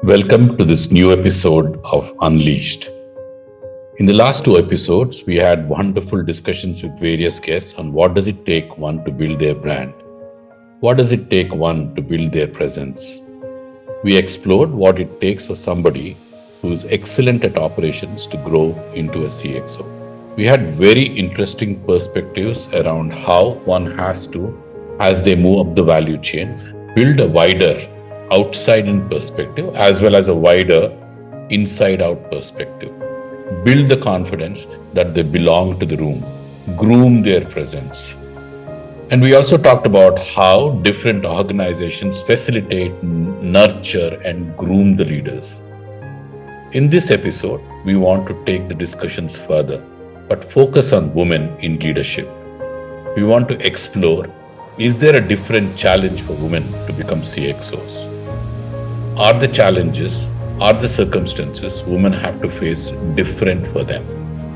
Welcome to this new episode of Unleashed. In the last two episodes, we had wonderful discussions with various guests on what does it take one to build their brand? What does it take one to build their presence? We explored what it takes for somebody who is excellent at operations to grow into a CXO. We had very interesting perspectives around how one has to, as they move up the value chain, build a wider outside-in perspective as well as a wider inside-out perspective. Build the confidence that they belong to the room, groom their presence. And we also talked about how different organizations facilitate, nurture, and groom the leaders. In this episode, we want to take the discussions further, but focus on women in leadership. We want to explore, is there a different challenge for women to become CXOs? Are the challenges, are the circumstances women have to face different for them?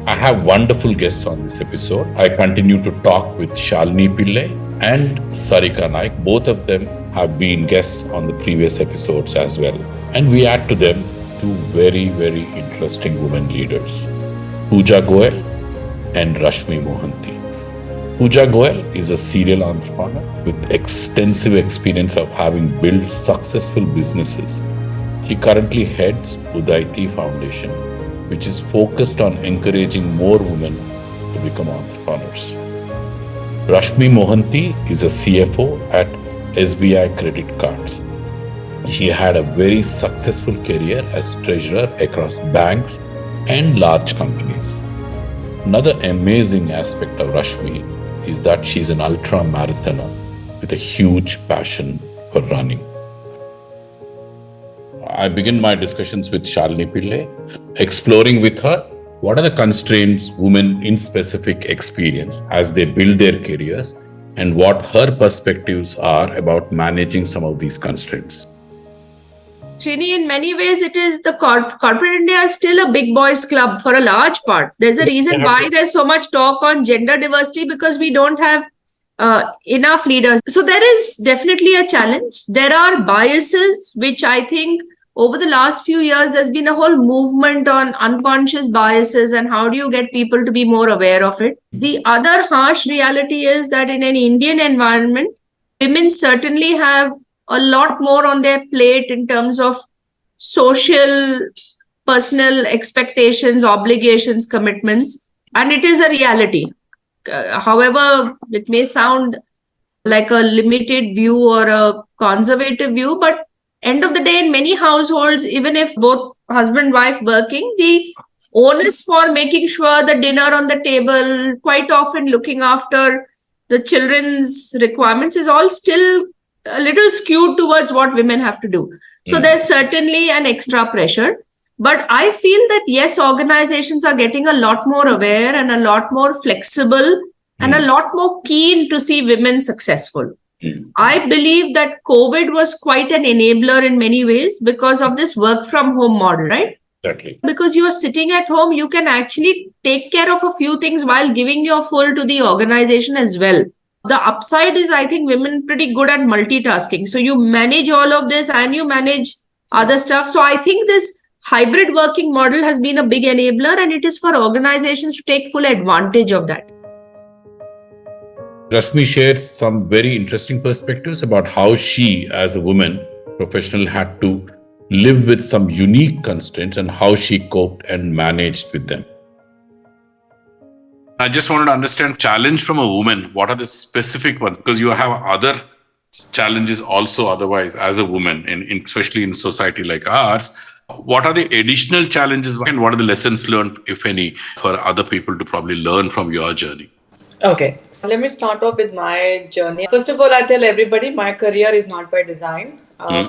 I have wonderful guests on this episode. I continue to talk with Shalini Pillay and Sarika Naik. Both of them have been guests on the previous episodes as well. And we add to them two very, very interesting women leaders, Pooja Goyal and Rashmi Mohanty. Pooja Goyal is a serial entrepreneur with extensive experience of having built successful businesses. She currently heads Udaiti Foundation, which is focused on encouraging more women to become entrepreneurs. Rashmi Mohanty is a CFO at SBI Credit Cards. She had a very successful career as treasurer across banks and large companies. Another amazing aspect of Rashmi is that she's an ultra marathoner with a huge passion for running. I begin my discussions with Shalini Pillay, exploring with her what are the constraints women in specific experience as they build their careers and what her perspectives are about managing some of these constraints. Srini, in many ways, it is the corporate India is still a big boys club for a large part. There's a reason why there's so much talk on gender diversity because we don't have enough leaders. So there is definitely a challenge. There are biases, which I think over the last few years, there's been a whole movement on unconscious biases and how do you get people to be more aware of it. The other harsh reality is that in an Indian environment, women certainly have a lot more on their plate in terms of social, personal expectations, obligations, commitments, and it is a reality. However, it may sound like a limited view or a conservative view, but end of the day, in many households, even if both husband and wife working, the onus for making sure the dinner on the table, quite often looking after the children's requirements is all still a little skewed towards what women have to do. So there's certainly an extra pressure. But I feel that yes, organizations are getting a lot more aware and a lot more flexible and a lot more keen to see women successful. I believe that COVID was quite an enabler in many ways because of this work from home model, right? Exactly. Because you are sitting at home, you can actually take care of a few things while giving your full to the organization as well. The upside is, I think, women pretty good at multitasking. So you manage all of this and you manage other stuff. So I think this hybrid working model has been a big enabler and it is for organizations to take full advantage of that. Rashmi shares some very interesting perspectives about how she, as a woman professional, had to live with some unique constraints and how she coped and managed with them. I just wanted to understand challenge from a woman. What are the specific ones? Because you have other challenges also otherwise as a woman, especially in society like ours. What are the additional challenges and what are the lessons learned, if any, for other people to probably learn from your journey? Okay, so let me start off with my journey. First of all, I tell everybody my career is not by design.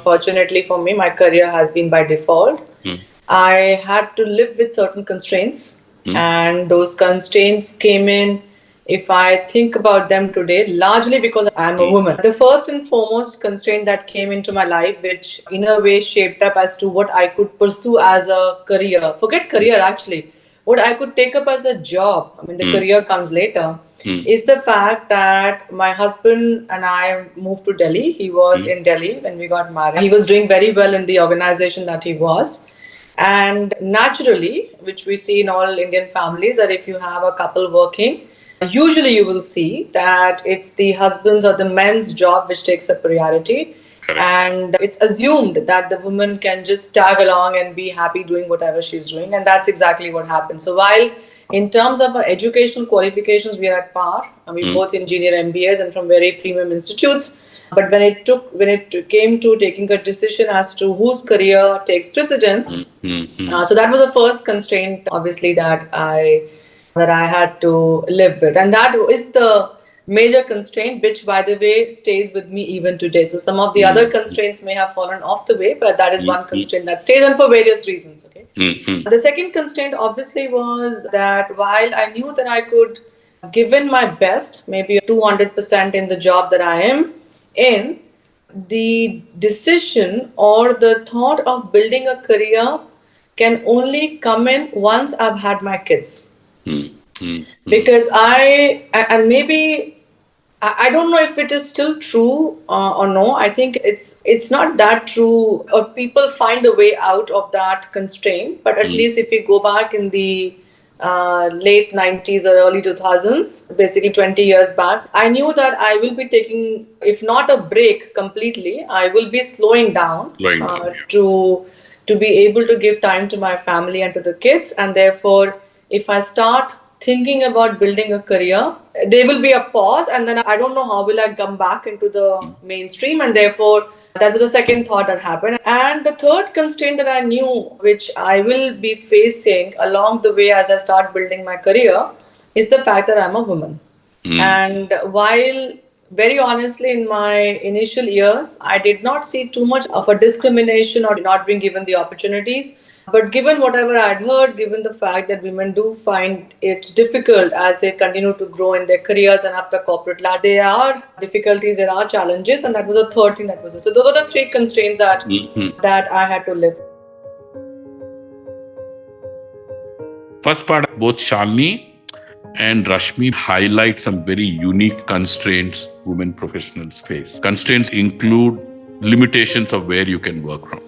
Fortunately for me, my career has been by default. I had to live with certain constraints. And those constraints came in, if I think about them today, largely because I'm a woman. The first and foremost constraint that came into my life, which in a way shaped up as to what I could pursue as a career, forget career actually, what I could take up as a job, I mean, the career comes later, is the fact that my husband and I moved to Delhi. He was in Delhi when we got married. He was doing very well in the organization that he was. And naturally, which we see in all Indian families, that if you have a couple working, usually you will see that it's the husband's or the men's job which takes a priority. Correct. And it's assumed that the woman can just tag along and be happy doing whatever she's doing. And that's exactly what happened. So while in terms of our educational qualifications, we are at par. We both engineer MBAs and from very premium institutes. But when it came to taking a decision as to whose career takes precedence, so that was the first constraint, obviously, that I had to live with. And that is the major constraint, which, by the way, stays with me even today. So some of the other constraints may have fallen off the way, but that is one constraint that stays, and for various reasons. Okay. The second constraint, obviously, was that while I knew that I could give in my best, maybe 200% in the job that I am in, the decision or the thought of building a career can only come in once I've had my kids. Because I don't know if it is still true or no. I think it's not that true, or people find a way out of that constraint. But at least if we go back in the late 90s or early 2000s, basically 20 years back, I knew that I will be taking, if not a break completely, I will be slowing down to be able to give time to my family and to the kids. And therefore, if I start thinking about building a career, there will be a pause, and then I don't know how will I come back into the mainstream. And therefore, that was the second thought that happened. And the third constraint that I knew, which I will be facing along the way as I start building my career, is the fact that I'm a woman. And while very honestly, in my initial years, I did not see too much of a discrimination or not being given the opportunities. But given whatever I'd heard, given the fact that women do find it difficult as they continue to grow in their careers and up the corporate ladder, there are difficulties, there are challenges, and that was the third thing that was. So those are the three constraints that I had to live. First part, both Shalini and Rashmi highlight some very unique constraints women professionals face. Constraints include limitations of where you can work from.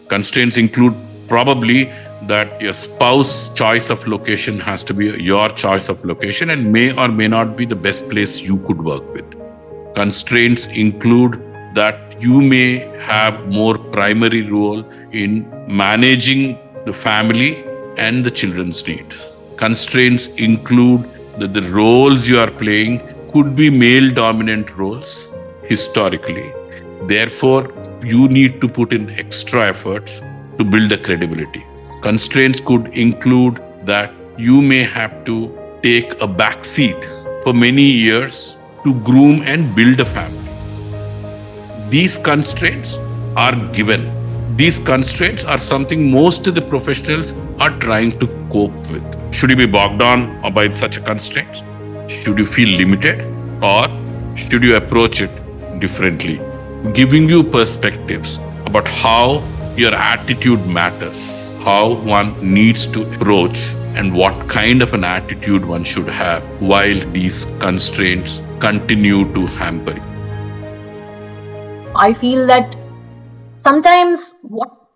Constraints include probably that your spouse's choice of location has to be your choice of location and may or may not be the best place you could work with. Constraints include that you may have more primary role in managing the family and the children's needs. Constraints include that the roles you are playing could be male-dominant roles historically. Therefore, you need to put in extra efforts to build a credibility. Constraints could include that you may have to take a back seat for many years to groom and build a family. These constraints are given. These constraints are something most of the professionals are trying to cope with. Should you be bogged down by such a constraint? Should you feel limited? Or should you approach it differently? Giving you perspectives about how your attitude matters, how one needs to approach, and what kind of an attitude one should have while these constraints continue to hamper you. I feel that sometimes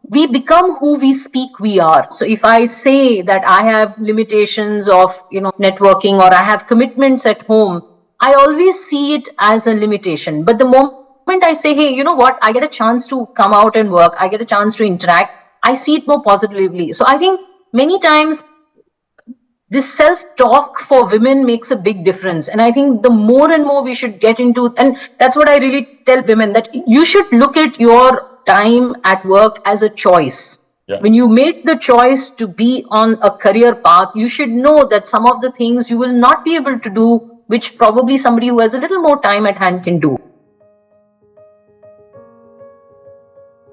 we become who we speak we are. So if I say that I have limitations of, networking, or I have commitments at home, I always see it as a limitation. But the moment I say, hey, you know what, I get a chance to come out and work, I get a chance to interact, I see it more positively. So I think many times this self-talk for women makes a big difference. And I think the more and more we should get into, and that's what I really tell women, that you should look at your time at work as a choice. Yeah. When you make the choice to be on a career path, you should know that some of the things you will not be able to do, which probably somebody who has a little more time at hand can do.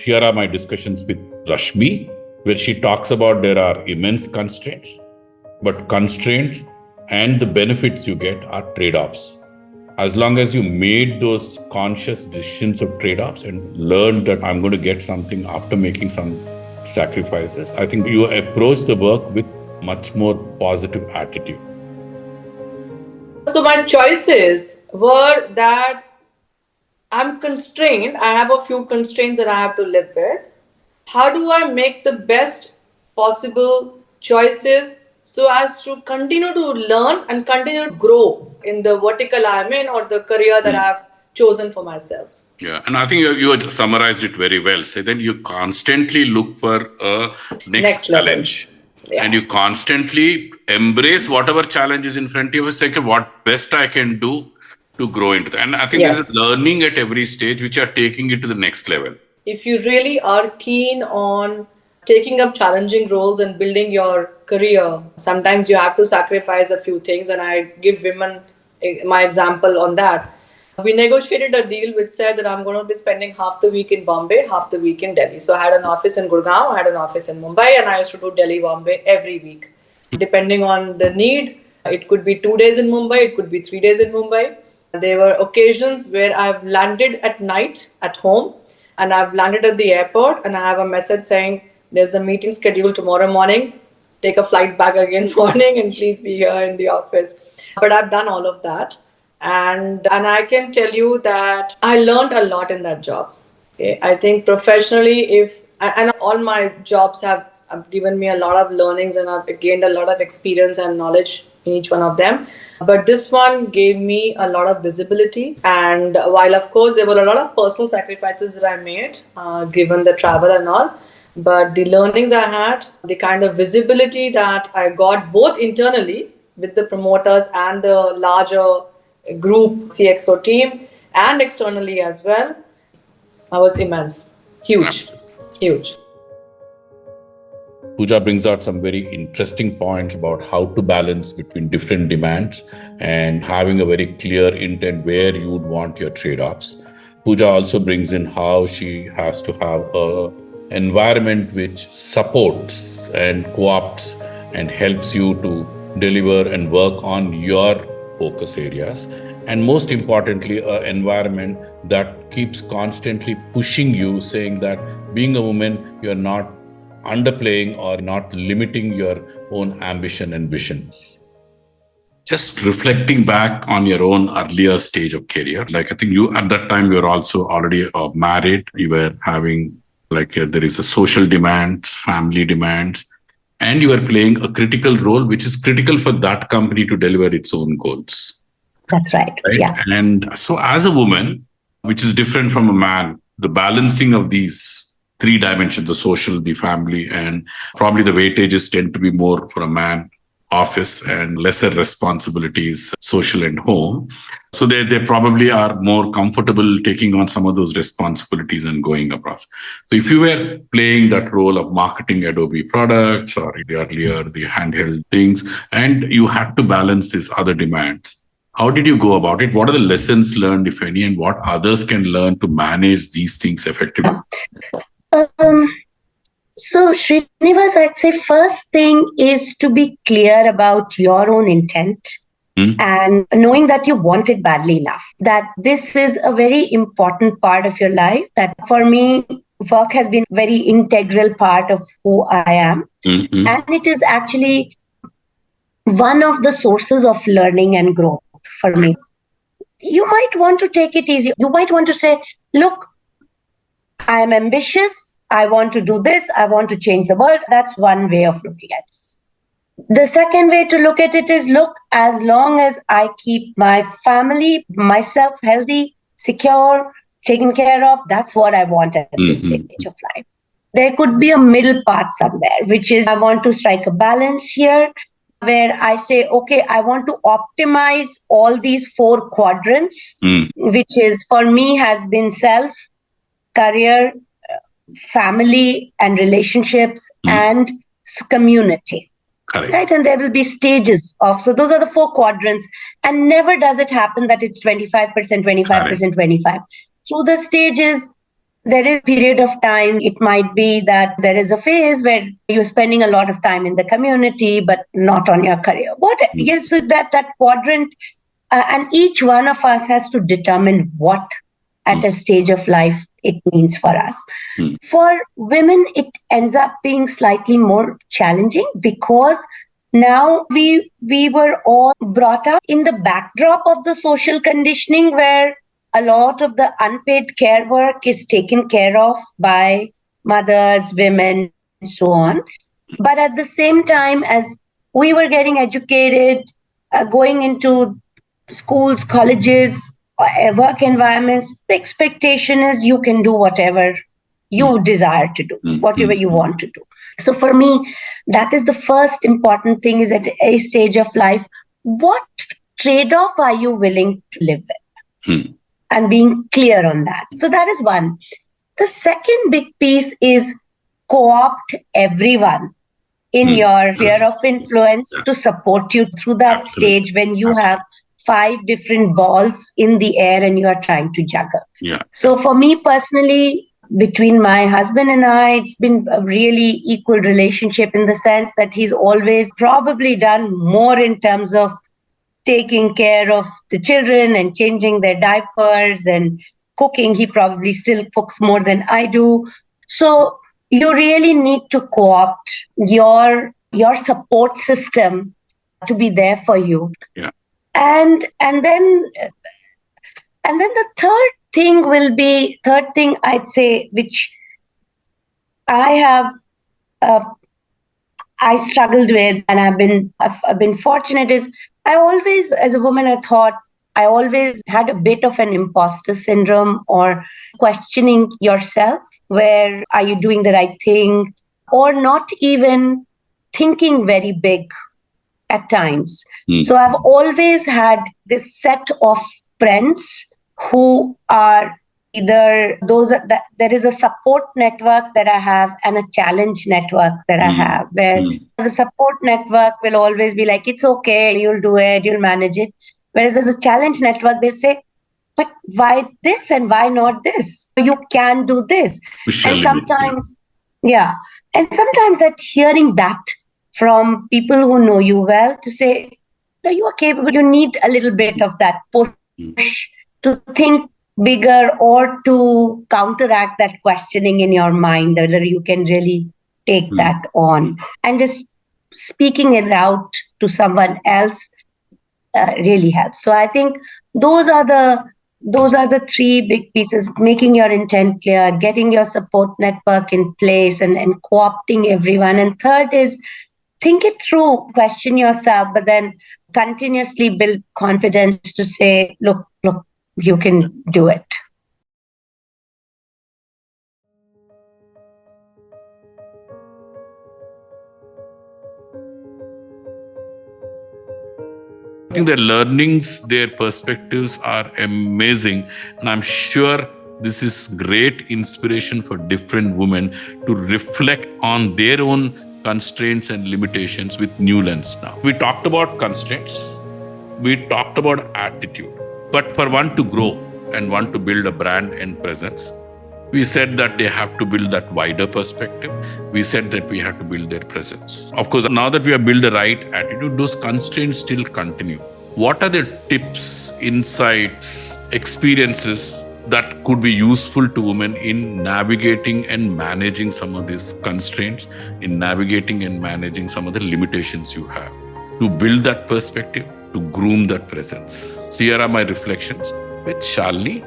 Here are my discussions with Rashmi, where she talks about there are immense constraints, but constraints and the benefits you get are trade-offs. As long as you made those conscious decisions of trade-offs and learned that I'm going to get something after making some sacrifices, I think you approach the work with much more positive attitude? So my choices were that I'm constrained. I have a few constraints that I have to live with. How do I make the best possible choices so as to continue to learn and continue to grow in the vertical I'm in or the career that I've chosen for myself? Yeah, and I think you had summarized it very well. Say then you constantly look for a next challenge. Yeah. And you constantly embrace whatever challenge is in front of you. Say, okay, what best I can do to grow into that. And I think there's a learning at every stage which you are taking it to the next level. If you really are keen on taking up challenging roles and building your career, sometimes you have to sacrifice a few things. And I give women my example on that. We negotiated a deal which said that I'm going to be spending half the week in Bombay, half the week in Delhi. So I had an office in Gurgaon, I had an office in Mumbai, and I used to do Delhi, Bombay every week. Depending on the need, it could be 2 days in Mumbai, it could be 3 days in Mumbai. There were occasions where I've landed at night at home and I've landed at the airport and I have a message saying, there's a meeting scheduled tomorrow morning, take a flight back again morning and please be here in the office. But I've done all of that. And I can tell you that I learned a lot in that job. Okay? I think professionally, and all my jobs have given me a lot of learnings and I've gained a lot of experience and knowledge in each one of them. But this one gave me a lot of visibility. And while, of course, there were a lot of personal sacrifices that I made, given the travel and all, but the learnings I had, the kind of visibility that I got both internally with the promoters and the larger group CXO team and externally as well, was immense. Huge. Pooja brings out some very interesting points about how to balance between different demands and having a very clear intent where you would want your trade-offs. Pooja also brings in how she has to have an environment which supports and co-opts and helps you to deliver and work on your focus areas. And most importantly, an environment that keeps constantly pushing you, saying that being a woman, you're not underplaying or not limiting your own ambition and visions. Just reflecting back on your own earlier stage of career, like I think you at that time, you were also already married. You were having there is a social demands, family demands, and you are playing a critical role, which is critical for that company to deliver its own goals. That's right. Yeah. And so as a woman, which is different from a man, the balancing of these three dimensions, the social, the family, and probably the weightages tend to be more for a man, office, and lesser responsibilities, social and home. So they probably are more comfortable taking on some of those responsibilities and going across. So if you were playing that role of marketing Adobe products or earlier the handheld things, and you had to balance these other demands, how did you go about it? What are the lessons learned, if any, and what others can learn to manage these things effectively? So, Srinivas, I'd say first thing is to be clear about your own intent and knowing that you want it badly enough, that this is a very important part of your life, that for me, work has been a very integral part of who I am. Mm-hmm. And it is actually one of the sources of learning and growth for me. You might want to take it easy. You might want to say, look, I am ambitious. I want to do this. I want to change the world. That's one way of looking at it. The second way to look at it is, look, as long as I keep my family, myself healthy, secure, taken care of, that's what I want at this stage of life. There could be a middle path somewhere, which is I want to strike a balance here where I say, okay, I want to optimize all these 4 quadrants, which is for me has been self, career, family and relationships and community. Correct. Right. And there will be stages of, so those are the 4 quadrants, and never does it happen that it's 25%, 25%, 25. Through the stages, there is a period of time. It might be that there is a phase where you're spending a lot of time in the community, but not on your career. Yes, so that quadrant, and each one of us has to determine what at a stage of life it means for us. For women, it ends up being slightly more challenging because Now we were all brought up in the backdrop of the social conditioning where a lot of the unpaid care work is taken care of by mothers, women, so on. But at the same time, as we were getting educated, going into schools, colleges, work environments, the expectation is you can do whatever you desire to do, whatever you want to do. So for me, that is the first important thing, is at a stage of life, what trade-off are you willing to live with? And being clear on that. So that is one. The second big piece is co-opt everyone in your sphere of influence to support you through that stage when you have 5 different balls in the air and you are trying to juggle. So for me personally, between my husband and I, it's been a really equal relationship in the sense that he's always probably done more in terms of taking care of the children and changing their diapers and cooking. He probably still cooks more than I do. So you really need to co-opt your support system to be there for you. And then the third thing I'd say, which I struggled with, and I've been fortunate, is I always, as a woman, I always had a bit of an imposter syndrome, or questioning yourself, where are you doing the right thing, or not even thinking very big at times. So I've always had this set of friends who are either those that there is a support network that I have and a challenge network that I have, where the support network will always be like, it's okay, you'll do it, you'll manage it. Whereas there's a challenge network, they'll say, but why this and why not this? You can do this. And sometimes that hearing that from people who know you well, to say, no, you are capable, you need a little bit of that push to think bigger, or to counteract that questioning in your mind, whether you can really take that on. And just speaking it out to someone else really helps. So I think those are the 3 big pieces: making your intent clear, getting your support network in place, and co-opting everyone. And third is think it through, question yourself, but then continuously build confidence to say, look, you can do it. I think their learnings, their perspectives are amazing. And I'm sure this is great inspiration for different women to reflect on their own constraints and limitations with new lens now. We talked about constraints. We talked about attitude. But for one to grow and one to build a brand and presence, we said that they have to build that wider perspective. We said that we have to build their presence. Of course, now that we have built the right attitude, those constraints still continue. What are the tips, insights, experiences that could be useful to women in navigating and managing some of these constraints, in navigating and managing some of the limitations you have, to build that perspective, to groom that presence? So here are my reflections with Shalini,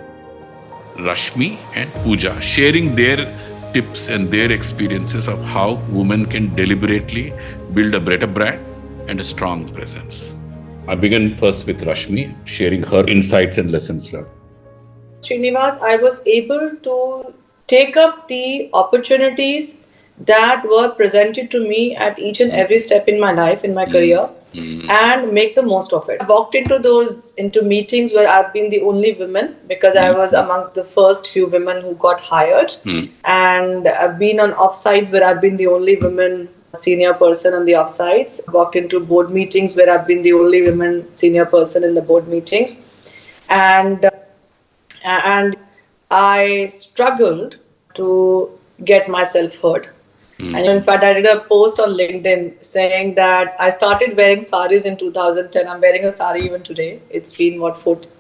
Rashmi and Pooja, sharing their tips and their experiences of how women can deliberately build a better brand and a strong presence. I begin first with Rashmi, sharing her insights and lessons learned. Srinivas, I was able to take up the opportunities that were presented to me at each and every step in my life, in my career, and make the most of it. I walked into meetings where I've been the only woman, because I was among the first few women who got hired, and I've been on offsites where I've been the only woman senior person on the offsites. I walked into board meetings where I've been the only woman senior person in the board meetings, and I struggled to get myself heard. And in fact, I did a post on LinkedIn saying that I started wearing saris in 2010. I'm wearing a sari even today. It's been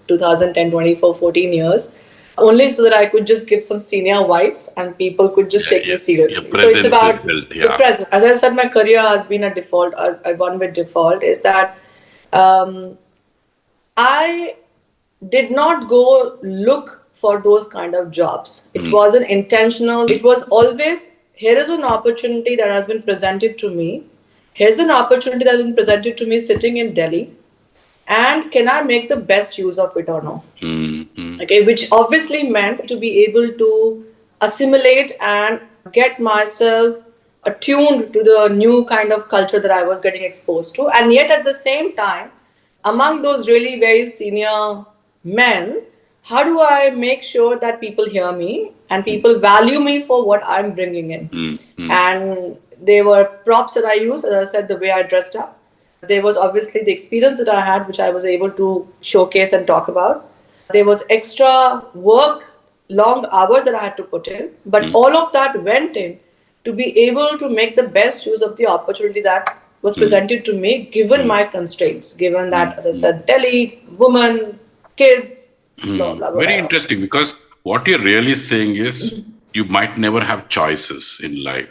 2010, 24, 14 years. only so that I could just give some senior vibes and people could just take me seriously. Your presence so it's about is built, the presence. As I said, my career has been a default, one with default, is that I did not go look for those kind of jobs. It wasn't intentional. It was always, here is an opportunity that has been presented to me. Here's an opportunity that has been presented to me sitting in Delhi. And can I make the best use of it or no? Okay, which obviously meant to be able to assimilate and get myself attuned to the new kind of culture that I was getting exposed to. And yet at the same time, among those really very senior men, how do I make sure that people hear me and people value me for what I'm bringing in? And there were props that I used, as I said, the way I dressed up. There was obviously the experience that I had, which I was able to showcase and talk about. There was extra work, long hours that I had to put in. But all of that went in to be able to make the best use of the opportunity that was presented to me, given my constraints, given that, as I said, Delhi, woman, kids, blah, blah, blah. Very interesting, because what you're really saying is you might never have choices in life.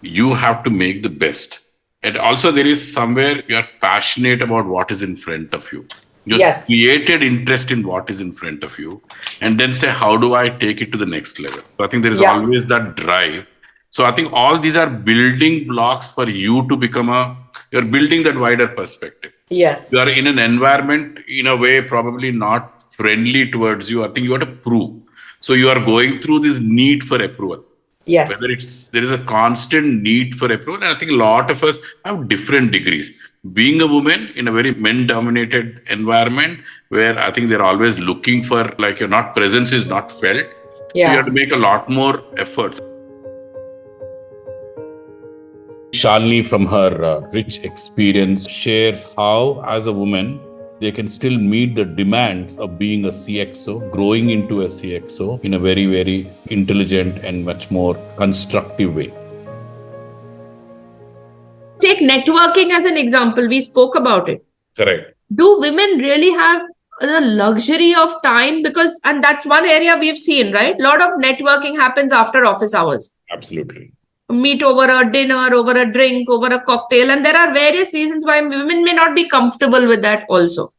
You have to make the best. And also there is somewhere you are passionate about what is in front of you. You created interest in what is in front of you and then say, how do I take it to the next level? So I think there is always that drive. So I think all these are building blocks for you to become you're building that wider perspective. Yes. You are in an environment, in a way, probably not friendly towards you. I think you have to prove. So you are going through this need for approval. Yes. Whether there is a constant need for approval. And I think a lot of us have different degrees. Being a woman in a very men-dominated environment where I think they're always looking for, like, your presence is not felt. Yeah. So you have to make a lot more efforts. Shalini, from her rich experience, shares how, as a woman, they can still meet the demands of being a CXO, growing into a CXO in a very, very intelligent and much more constructive way. Take networking as an example. We spoke about it. Correct. Do women really have the luxury of time? And that's one area we've seen, right? A lot of networking happens after office hours. Absolutely. Meet over a dinner, over a drink, over a cocktail. And there are various reasons why women may not be comfortable with that also.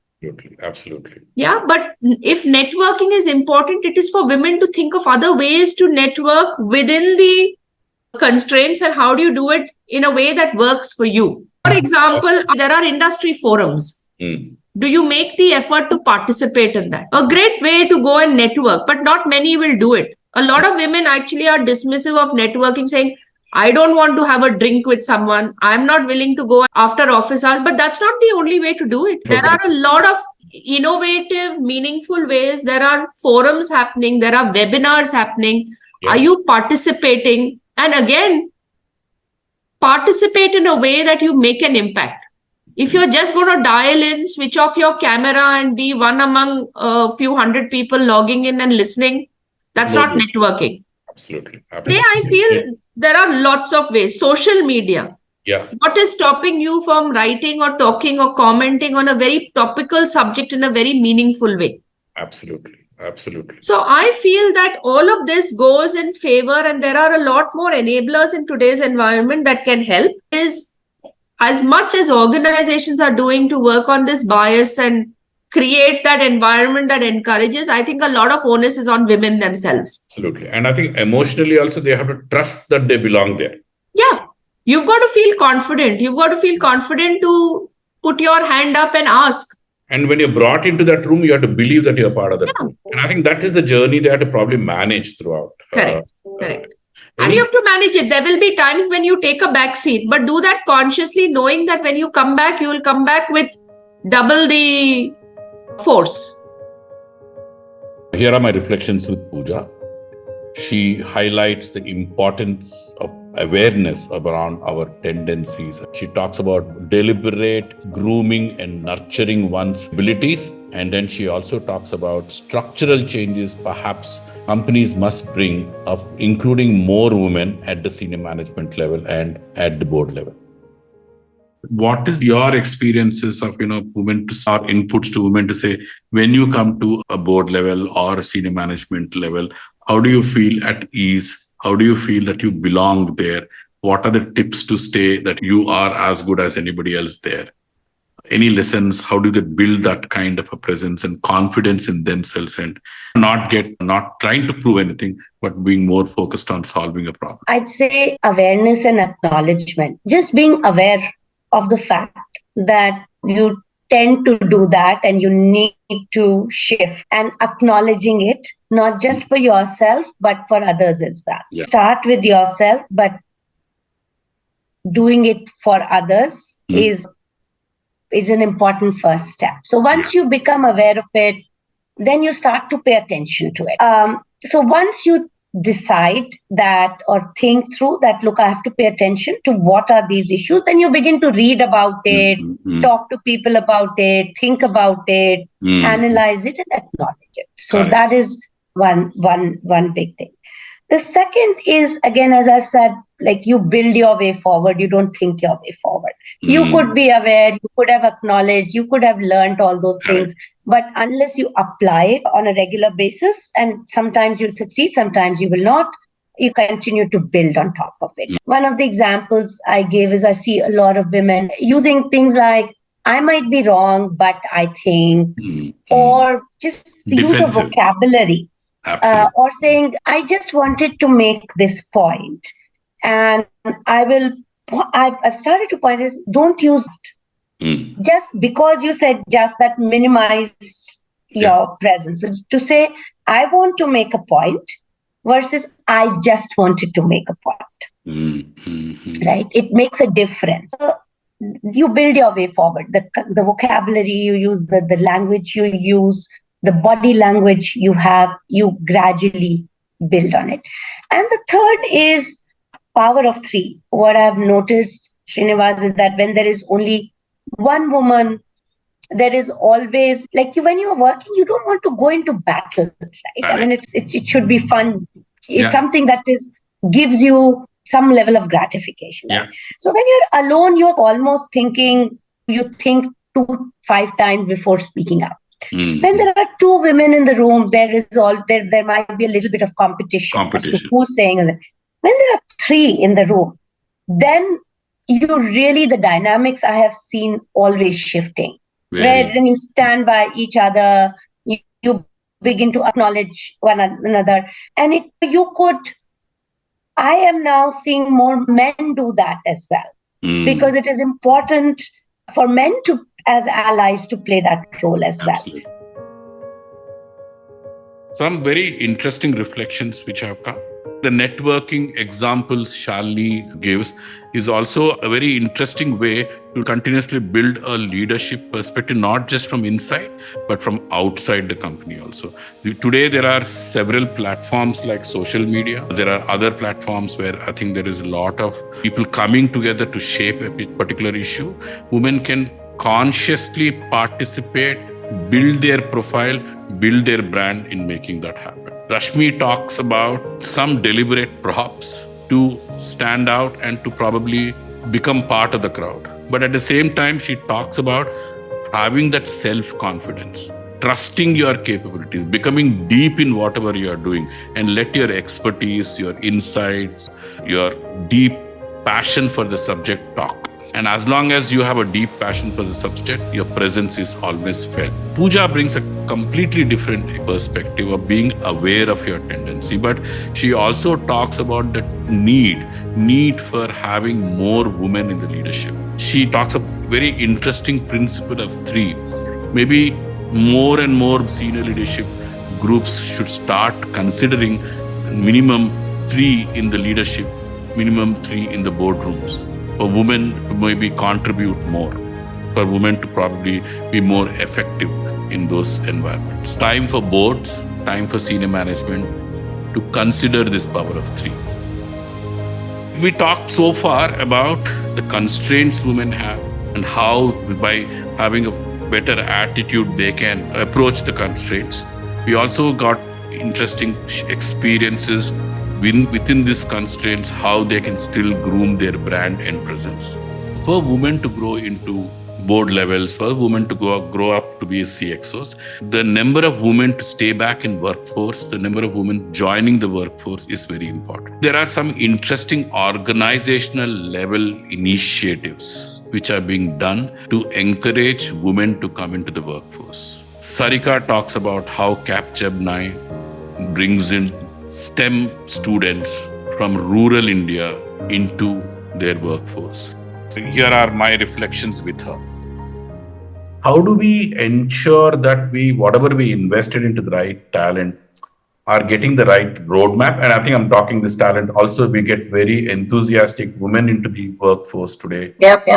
Absolutely. Yeah, but if networking is important, it is for women to think of other ways to network within the constraints, and how do you do it in a way that works for you. For example, there are industry forums. Do you make the effort to participate in that? A great way to go and network, but not many will do it. A lot of women actually are dismissive of networking, saying, I don't want to have a drink with someone. I'm not willing to go after office hours, but that's not the only way to do it. There are a lot of innovative, meaningful ways. There are forums happening. There are webinars happening. Are you participating? And again, participate in a way that you make an impact. If you're just going to dial in, switch off your camera and be one among a few hundred people logging in and listening, that's not networking. Absolutely. Today, I feel there are lots of ways. Social media. Yeah. What is stopping you from writing or talking or commenting on a very topical subject in a very meaningful way? Absolutely. So I feel that all of this goes in favor, and there are a lot more enablers in today's environment that can help. Is as much as organizations are doing to work on this bias and create that environment that encourages, I think a lot of onus is on women themselves. Absolutely. And I think emotionally also they have to trust that they belong there. Yeah. You've got to feel confident. You've got to feel confident to put your hand up and ask. And when you're brought into that room, you have to believe that you're part of that room. And I think that is the journey they have to probably manage throughout. Correct. And you have to manage it. There will be times when you take a back seat, but do that consciously, knowing that when you come back, you will come back with double the force. Here are my reflections with Pooja. She highlights the importance of awareness around our tendencies. She talks about deliberate grooming and nurturing one's abilities. And then she also talks about structural changes perhaps companies must bring of including more women at the senior management level and at the board level. What is your experiences of, women to or inputs to women to say, when you come to a board level or a senior management level, how do you feel at ease? How do you feel that you belong there? What are the tips to stay that you are as good as anybody else there? Any lessons? How do they build that kind of a presence and confidence in themselves and not trying to prove anything, but being more focused on solving a problem? I'd say awareness and acknowledgement. Just being aware of the fact that you tend to do that and you need to shift, and acknowledging it, not just for yourself, but for others as well. Yeah. Start with yourself, but doing it for others is an important first step. So once you become aware of it, then you start to pay attention to it. So once you decide that or think through that, look, I have to pay attention to what are these issues, then you begin to read about it, talk to people about it, think about it, analyze it and acknowledge it. So that is one big thing. The second is, again, as I said, like you build your way forward. You don't think your way forward. You could be aware, you could have acknowledged, you could have learned all those things. But unless you apply it on a regular basis, and sometimes you'll succeed, sometimes you will not, you continue to build on top of it. One of the examples I gave is I see a lot of women using things like, I might be wrong, but I think, or just the use of vocabulary. Or saying, I just wanted to make this point, and I've started to point is, don't use just because you said just, that minimized your presence. So to say, I want to make a point versus I just wanted to make a point. Right? It makes a difference. So you build your way forward. The vocabulary you use, the language you use, the body language you have, you gradually build on it. And the third is power of three. What I've noticed, Srinivas, is that when there is only one woman, there is always, like when you're working, you don't want to go into battle, right? I mean, it should be fun. It's something that gives you some level of gratification. Right? So when you're alone, you're almost thinking, you think 5 times before speaking up. When there are 2 women in the room, there might be a little bit of competition. As to who's saying it. When there are 3 in the room, then the dynamics I have seen always shifting. Where then you stand by each other, you begin to acknowledge one another, and I am now seeing more men do that as well, because it is important for men to, as allies, to play that role as well. Some very interesting reflections which have come. The networking examples Shalini gives is also a very interesting way to continuously build a leadership perspective, not just from inside, but from outside the company also. Today, there are several platforms like social media. There are other platforms where I think there is a lot of people coming together to shape a particular issue. Women can consciously participate, build their profile, build their brand in making that happen. Rashmi talks about some deliberate props to stand out and to probably become part of the crowd. But at the same time, she talks about having that self-confidence, trusting your capabilities, becoming deep in whatever you are doing, and let your expertise, your insights, your deep passion for the subject talk. And as long as you have a deep passion for the subject, your presence is always felt. Pooja brings a completely different perspective of being aware of your tendency, but she also talks about the need for having more women in the leadership. She talks a very interesting principle of 3. Maybe more and more senior leadership groups should start considering minimum 3 in the leadership, minimum 3 in the boardrooms. For women to maybe contribute more, for women to probably be more effective in those environments. Time for boards, time for senior management to consider this power of 3. We talked so far about the constraints women have and how by having a better attitude they can approach the constraints. We also got interesting experiences within these constraints, how they can still groom their brand and presence. for women to grow into board levels, for women to grow up to be CXOs, the number of women to stay back in workforce, the number of women joining the workforce is very important. There are some interesting organizational level initiatives which are being done to encourage women to come into the workforce. Sarika talks about how Capgemini brings in STEM students from rural India into their workforce. Here are my reflections with her. How do we ensure that whatever we invested into the right talent are getting the right roadmap? And I think I'm talking this talent. Also, we get very enthusiastic women into the workforce today. Yep.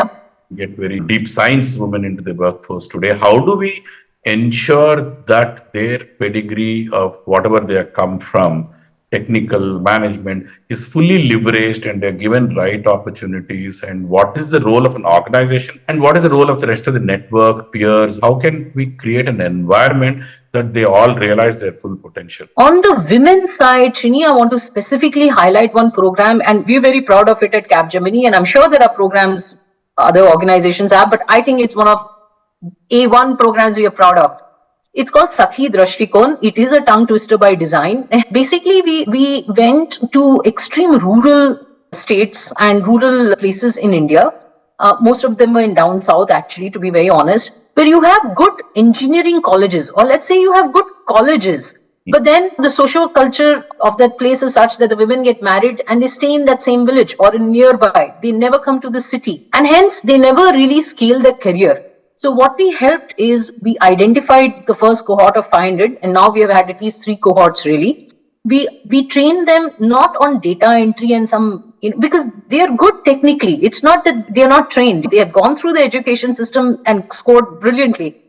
We get very deep science women into the workforce today. How do we ensure that their pedigree of whatever they have come from, technical management, is fully leveraged and they're given right opportunities? And what is the role of an organization? And what is the role of the rest of the network, peers? How can we create an environment that they all realize their full potential? On the women's side, Srini, I want to specifically highlight one program, and we're very proud of it at Capgemini, and I'm sure there are programs other organizations have, but I think it's one of A1 programs we are proud of. It's called Sakhi Drashtikon. It is a tongue twister by design. Basically, we went to extreme rural states and rural places in India. Most of them were in down south, actually, to be very honest, where you have good engineering colleges, or let's say you have good colleges. But then the social culture of that place is such that the women get married and they stay in that same village or in nearby. They never come to the city. And hence, they never really scale their career. So what we helped is we identified the first cohort of 500, and now we have had at least 3 cohorts really. We trained them not on data entry and some, because they are good technically. It's not that they are not trained. They have gone through the education system and scored brilliantly.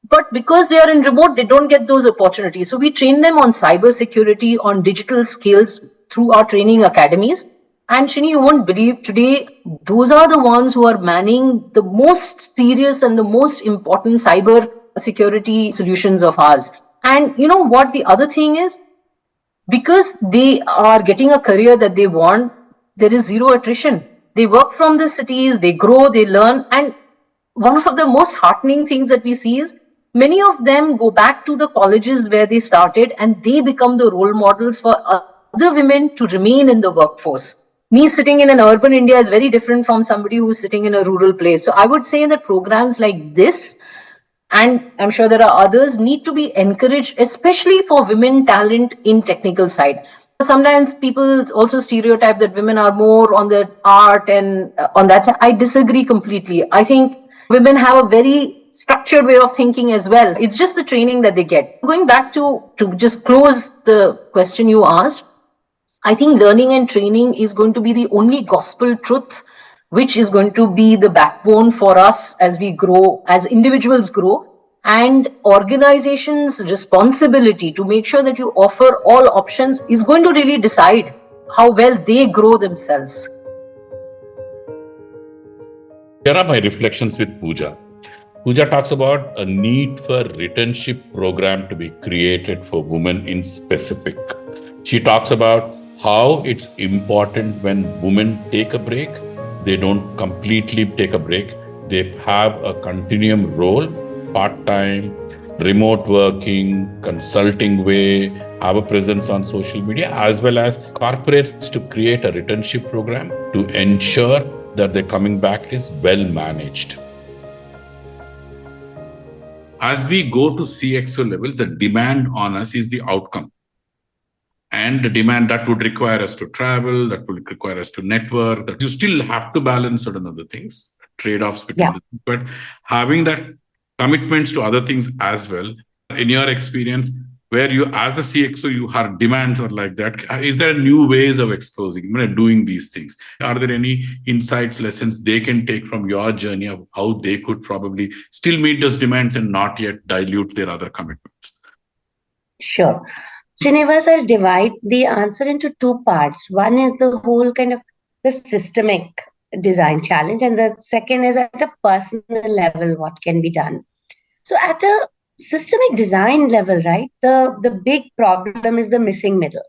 But because they are in remote, they don't get those opportunities. So we train them on cyber security, on digital skills through our training academies. And Shini, you won't believe today, those are the ones who are manning the most serious and the most important cyber security solutions of ours. And you know what the other thing is? Because they are getting a career that they want, there is zero attrition. They work from the cities, they grow, they learn. And one of the most heartening things that we see is many of them go back to the colleges where they started and they become the role models for other women to remain in the workforce. Me sitting in an urban India is very different from somebody who's sitting in a rural place. So I would say that programs like this, and I'm sure there are others, need to be encouraged, especially for women talent in technical side. Sometimes people also stereotype that women are more on the art and on that side. I disagree completely. I think women have a very structured way of thinking as well. It's just the training that they get. Going back to just close the question you asked, I think learning and training is going to be the only gospel truth, which is going to be the backbone for us as we grow, as individuals grow, and organizations' responsibility to make sure that you offer all options is going to really decide how well they grow themselves. Here are my reflections with Pooja. Pooja talks about a need for returnship program to be created for women in specific. She talks about how it's important when women take a break, they don't completely take a break. They have a continuum role, part-time, remote working, consulting way, have a presence on social media, as well as corporates to create a returnship program to ensure that their coming back is well managed. As we go to CXO levels, the demand on us is the outcome. And the demand that would require us to travel, that would require us to network, that you still have to balance certain other things, trade-offs between the two. But having that commitments to other things as well, in your experience, where you as a CXO, you have demands or like that, is there new ways of exposing, doing these things? Are there any insights, lessons they can take from your journey of how they could probably still meet those demands and not yet dilute their other commitments? Sure. Srinivas, I'll divide the answer into 2 parts. One is the whole kind of the systemic design challenge, and the second is at a personal level, what can be done. So at a systemic design level, right, the big problem is the missing middle.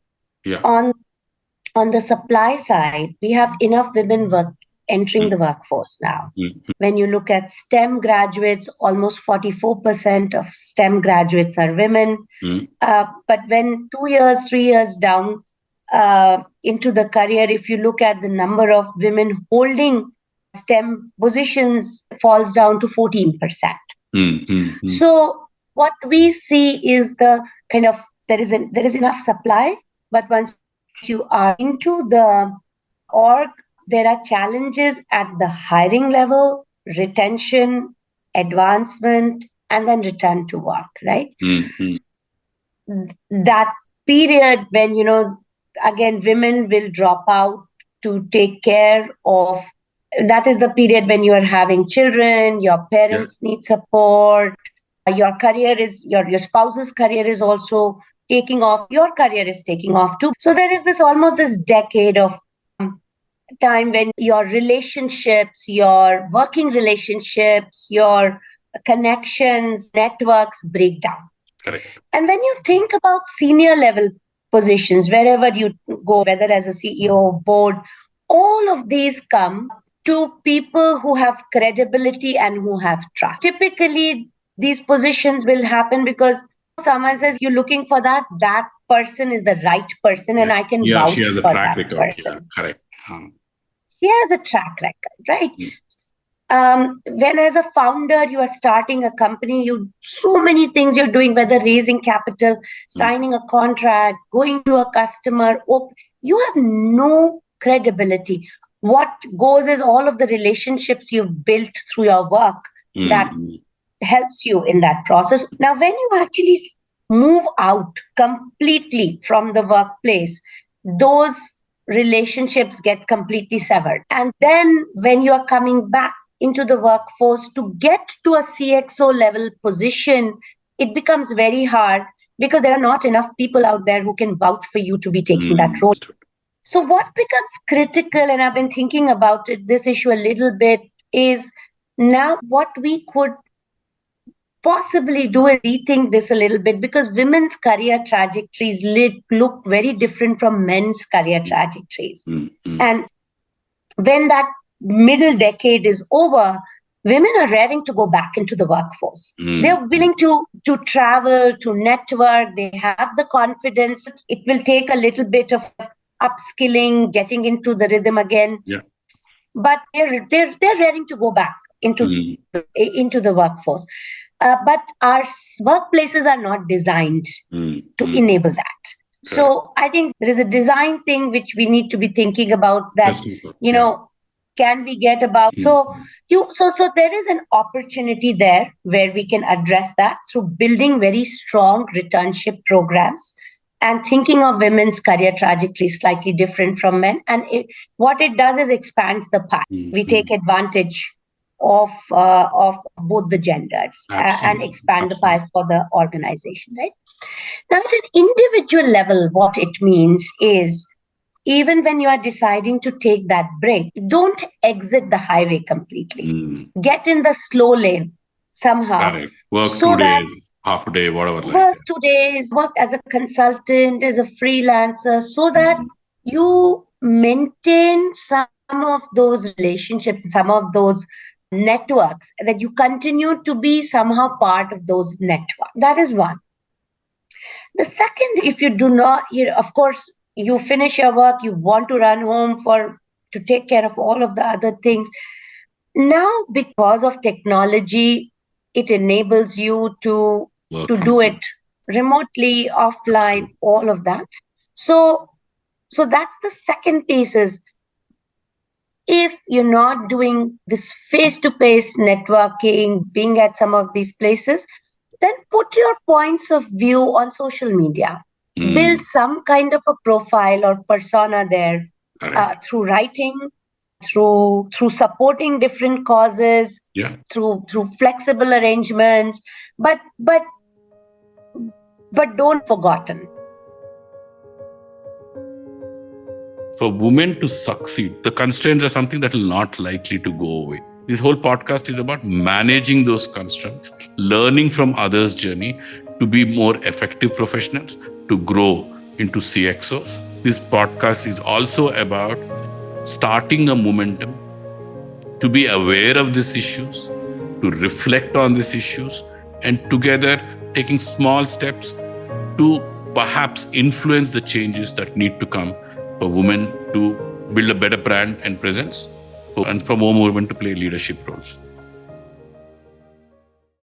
Yeah. On the supply side, we have enough women entering the workforce now. When you look at STEM graduates, almost 44% of STEM graduates are women. But when 2 years, 3 years down into the career, if you look at the number of women holding STEM positions, it falls down to 14%. So what we see is the kind of, there is enough supply, but once you are into the org, there are challenges at the hiring level, retention, advancement, and then return to work, right? That period when, again, women will drop out to take care of, that is the period when you are having children, your parents need support, your career is, your spouse's career is also taking off, your career is taking off too. So there is almost this decade of time when your relationships, your working relationships, your connections, networks break down. Correct. And when you think about senior level positions, wherever you go, whether as a CEO, board, all of these come to people who have credibility and who have trust. Typically, these positions will happen because someone says you're looking for that person is the right person and I can vouch she has a for track that record. person. Correct. He has a track record, right? When as a founder, you are starting a company, so many things you're doing, whether raising capital, signing a contract, going to a customer, you have no credibility. What goes is all of the relationships you've built through your work that helps you in that process. Now, when you actually move out completely from the workplace, those relationships get completely severed. And then when you are coming back into the workforce to get to a CXO level position, it becomes very hard because there are not enough people out there who can vouch for you to be taking that role. So what becomes critical, and I've been thinking about this issue a little bit, is now what we could possibly do is rethink this a little bit, because women's career trajectories look very different from men's career trajectories. And when that middle decade is over, women are raring to go back into the workforce. They're willing to travel, to network, they have the confidence. It will take a little bit of upskilling, getting into the rhythm again. But they're raring to go back into the workforce. But our workplaces are not designed to enable that. So I think there is a design thing which we need to be thinking about, that, can we get about, so there is an opportunity there where we can address that through building very strong returnship programs and thinking of women's career trajectory slightly different from men. And what it does is expands the pie. We take advantage of both the genders and expand the pie for the organization, right? Now, at an individual level, what it means is, even when you are deciding to take that break, don't exit the highway completely. Get in the slow lane somehow. Correct. Work 2 days, half a day, whatever. Work 2 days, work as a consultant, as a freelancer, so that you maintain some of those relationships, some of those networks, that you continue to be somehow part of those networks. That is one. The second, if you do not, of course, you finish your work, you want to run home to take care of all of the other things. Now, because of technology, it enables you to do it remotely, offline, all of that. So that's the second piece is, if you're not doing this face-to-face networking, being at some of these places, then put your points of view on social media. Build some kind of a profile or persona there through writing, through supporting different causes, through flexible arrangements, but don't forgotten. For women to succeed, the constraints are something that will not likely to go away. This whole podcast is about managing those constraints, learning from others' journey to be more effective professionals, to grow into CXOs. This podcast is also about starting a momentum to be aware of these issues, to reflect on these issues, and together taking small steps to perhaps influence the changes that need to come for women to build a better brand and presence, and for more women to play leadership roles.